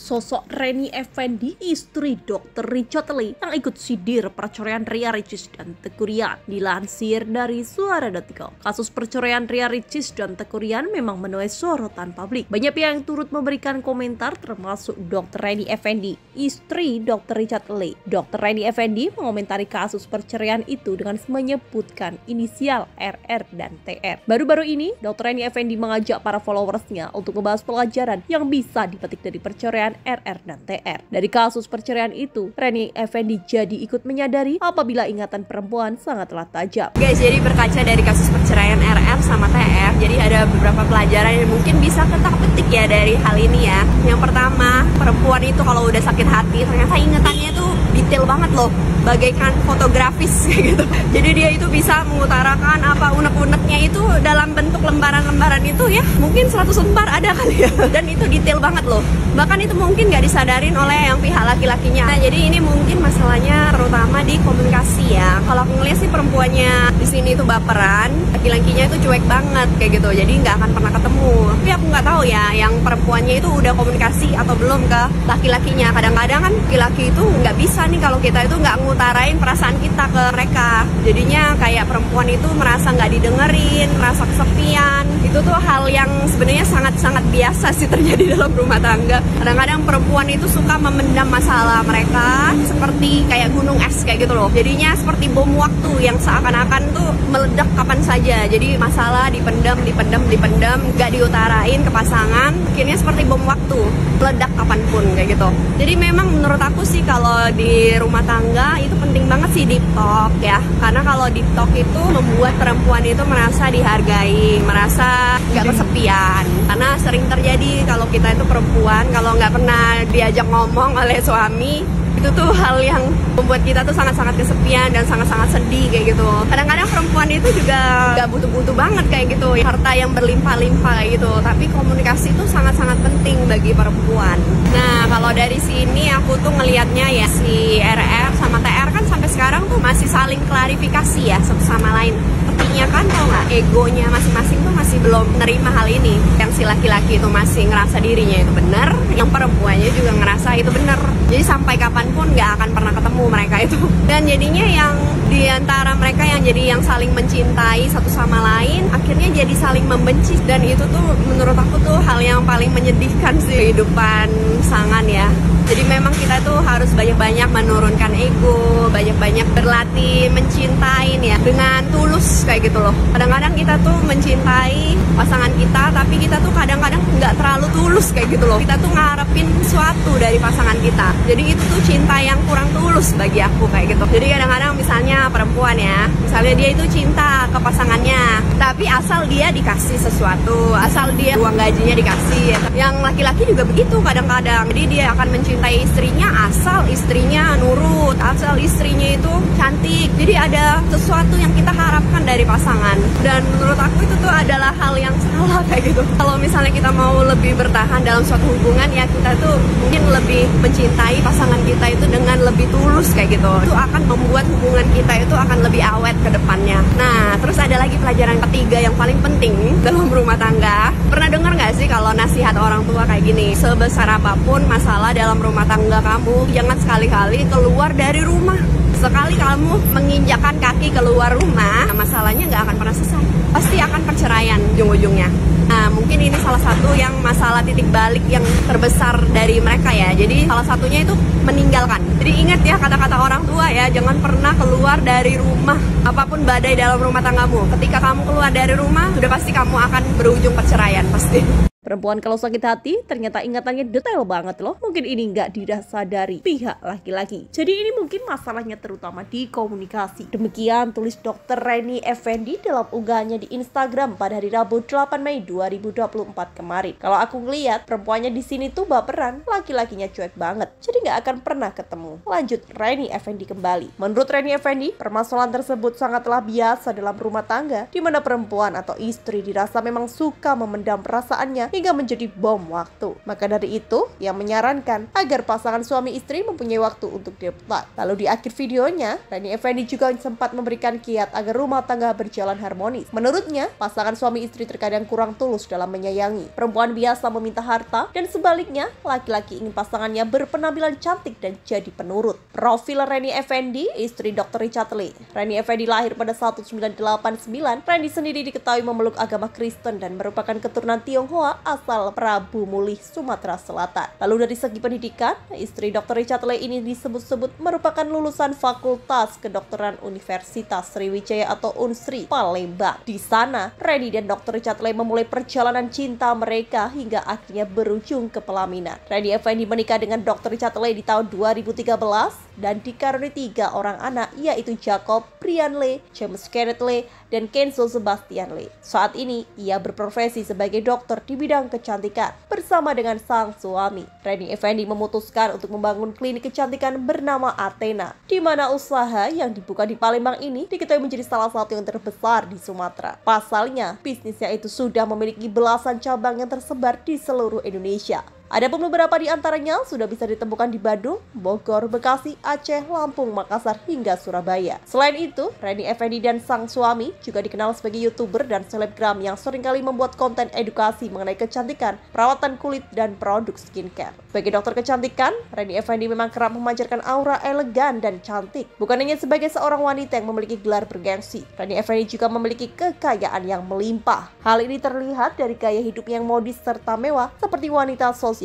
sosok Reni Effendi, istri Dr. Richard Lee yang ikut sidir perceraian Ria Ricis dan Teuku Ryan. Dilansir dari Suara.com, kasus perceraian Ria Ricis dan Teuku Ryan memang menuai sorotan publik. Banyak pihak yang turut memberikan komentar termasuk Dr. Reni Effendi, istri Dr. Richard Lee. Dr. Reni Effendi mengomentari kasus perceraian itu dengan menyebutkan inisial RR dan TR. Baru-baru ini, Dr. Reni Effendi mengajak para followersnya untuk membahas pelajaran yang bisa dipetik dari perceraian RR dan TR. Dari kasus perceraian itu, Reni Effendi jadi ikut menyadari apabila ingatan perempuan sangatlah tajam. Guys, jadi berkaca dari kasus perceraian RR sama TR, jadi ada beberapa pelajaran yang mungkin bisa kita petik ya dari hal ini ya. Yang pertama, perempuan itu kalau udah sakit hati, ternyata ingatannya tuh detail banget loh, bagaikan fotografis gitu. Jadi dia itu bisa mengutarakan apa unek-uneknya itu dalam bentuk lembaran-lembaran itu ya, mungkin 100 lembar ada kali ya. Dan itu detail banget loh. Bahkan itu mungkin nggak disadarin oleh yang pihak laki-lakinya. Nah, jadi ini mungkin masalahnya terutama di komunikasi ya. Kalau aku ngeliat sih perempuannya di sini tuh baperan, laki-lakinya itu cuek banget kayak gitu. Jadi nggak akan pernah ketemu. Tapi aku nggak tahu ya, yang perempuannya itu udah komunikasi atau belum ke laki-lakinya. Kadang-kadang kan laki-laki itu nggak bisa nih kalau kita itu nggak ngutarain perasaan kita ke mereka. Jadinya kayak perempuan itu merasa nggak didengerin, merasa kesepian. Itu tuh hal yang sebenarnya sangat-sangat biasa sih terjadi dalam rumah tangga. Kadang-kadang perempuan itu suka memendam masalah mereka seperti kayak gunung es kayak gitu loh. Jadinya seperti bom waktu yang seakan-akan tuh meledak kapan saja. Jadi masalah dipendam, nggak diutarain ke pasangan. Akhirnya seperti bom waktu, meledak kapanpun kayak gitu. Jadi memang menurut aku sih kalau di rumah tangga itu penting banget sih deep talk ya. Karena kalau deep talk itu membuat perempuan itu merasa dihargai, merasa nggak kesepian. Karena sering terjadi kalau kita itu perempuan, kalau nggak pernah diajak ngomong oleh suami, itu tuh hal yang membuat kita tuh sangat-sangat kesepian dan sangat-sangat sedih kayak gitu. Kadang-kadang perempuan itu juga gak butuh-butuh banget kayak gitu, harta yang berlimpah-limpah kayak gitu. Tapi komunikasi itu sangat-sangat penting bagi perempuan. Nah, kalau dari sini aku tuh ngelihatnya ya, si RR sama TR kan sampai sekarang tuh masih saling klarifikasi ya satu sama lain. Artinya kan tau gak, egonya masing-masing tuh masih belum menerima hal ini. Yang si laki-laki itu masih ngerasa dirinya itu benar, yang perempuannya juga ngerasa itu benar. Jadi sampai kapanpun gak akan pernah ketemu mereka itu. Dan jadinya yang diantara mereka yang jadi yang saling mencintai satu sama lain, akhirnya jadi saling membenci. Dan itu tuh menurut aku tuh hal yang paling menyedihkan sih kehidupan pasangan ya. Jadi memang kita tuh harus banyak-banyak menurunkan ego, banyak-banyak berlatih mencintai ya dengan tulus kayak gitu loh. Kadang-kadang kita tuh mencintai pasangan kita, tapi kita tuh kadang-kadang nggak terlalu tulus kayak gitu loh. Kita tuh ngarepin sesuatu dari pasangan kita. Jadi itu tuh cinta yang kurang tulus bagi aku kayak gitu. Jadi kadang-kadang misalnya perempuan ya, misalnya dia itu cinta ke pasangannya, tapi asal dia dikasih sesuatu, asal dia uang gajinya dikasih. Yang laki-laki juga begitu kadang-kadang. Jadi dia akan mencintai istrinya asal istrinya nurut, asal istrinya itu cantik. Jadi ada sesuatu yang kita harapkan dari pasangan. Dan menurut aku itu tuh adalah hal yang salah kayak gitu. Kalau misalnya kita mau lebih bertahan dalam suatu hubungan ya, kita tuh mungkin lebih mencintai pasangan kita itu dengan lebih tulus kayak gitu. Itu akan membuat hubungan kita itu akan lebih awet ke depannya. Nah, terus ada lagi pelajaran ketiga yang paling penting dalam rumah tangga. Pernah dengar nggak sih kalau nasihat orang tua kayak gini? Sebesar apapun masalah dalam rumah tangga kamu, jangan sekali-kali keluar dari rumah. Sekali kamu menginjakkan kaki keluar rumah, masalahnya nggak akan pernah selesai. Pasti akan perceraian ujung-ujungnya. Nah, mungkin ini salah satu yang masalah titik balik yang terbesar dari mereka ya. Jadi salah satunya itu meninggalkan. Jadi ingat ya kata-kata orang tua ya, jangan pernah keluar dari rumah. Apapun badai dalam rumah tanggamu, ketika kamu keluar dari rumah, sudah pasti kamu akan berujung perceraian pasti. Perempuan kalau sakit hati ternyata ingatannya detail banget loh. Mungkin ini nggak disadari pihak laki-laki. Jadi ini mungkin masalahnya terutama di komunikasi. Demikian tulis Dr. Reni Effendi dalam unggahannya di Instagram pada hari Rabu 8 Mei 2024 kemarin. Kalau aku ngeliat perempuannya di sini tuh baperan, laki-lakinya cuek banget. Jadi nggak akan pernah ketemu. Lanjut Reni Effendi kembali. Menurut Reni Effendi, permasalahan tersebut sangatlah biasa dalam rumah tangga, di mana perempuan atau istri dirasa memang suka memendam perasaannya hingga menjadi bom waktu. Maka dari itu, ia menyarankan agar pasangan suami istri mempunyai waktu untuk debat. Lalu di akhir videonya, Rani Effendi juga sempat memberikan kiat agar rumah tangga berjalan harmonis. Menurutnya, pasangan suami istri terkadang kurang tulus dalam menyayangi. Perempuan biasa meminta harta, dan sebaliknya, laki-laki ingin pasangannya berpenampilan cantik dan jadi penurut. Profil Rani Effendi, istri Dr. Richard Lee. Rani Effendi lahir pada 1989. Rani sendiri diketahui memeluk agama Kristen dan merupakan keturunan Tionghoa asal Prabu Mulih, Sumatera Selatan. Lalu dari segi pendidikan, istri Dr. Richard Lee ini disebut-sebut merupakan lulusan Fakultas Kedokteran Universitas Sriwijaya atau Unsri, Palembang. Di sana, Rani dan Dr. Richard Lee memulai perjalanan cinta mereka hingga akhirnya berujung ke pelaminan. Rani Effendi menikah dengan Dr. Richard Lee di tahun 2013 dan dikaruniai 3 orang anak, yaitu Jacob, Brian Lee, James Kenneth Lee, dan Kenzo Sebastian Lee. Saat ini, ia berprofesi sebagai dokter di bidang kecantikan bersama dengan sang suami. Rani Effendi memutuskan untuk membangun klinik kecantikan bernama Athena, di mana usaha yang dibuka di Palembang ini diketahui menjadi salah satu yang terbesar di Sumatera. Pasalnya, bisnisnya itu sudah memiliki belasan cabang yang tersebar di seluruh Indonesia. Adapun beberapa di antaranya sudah bisa ditemukan di Bandung, Bogor, Bekasi, Aceh, Lampung, Makassar, hingga Surabaya. Selain itu, Rani Effendi dan sang suami juga dikenal sebagai YouTuber dan selebgram yang seringkali membuat konten edukasi mengenai kecantikan, perawatan kulit, dan produk skincare. Sebagai dokter kecantikan, Rani Effendi memang kerap memancarkan aura elegan dan cantik. Bukan hanya sebagai seorang wanita yang memiliki gelar bergengsi, Rani Effendi juga memiliki kekayaan yang melimpah. Hal ini terlihat dari gaya hidup yang modis serta mewah seperti wanita sosialita.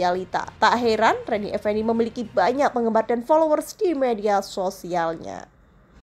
Tak heran, Rani Effendi memiliki banyak penggemar dan followers di media sosialnya.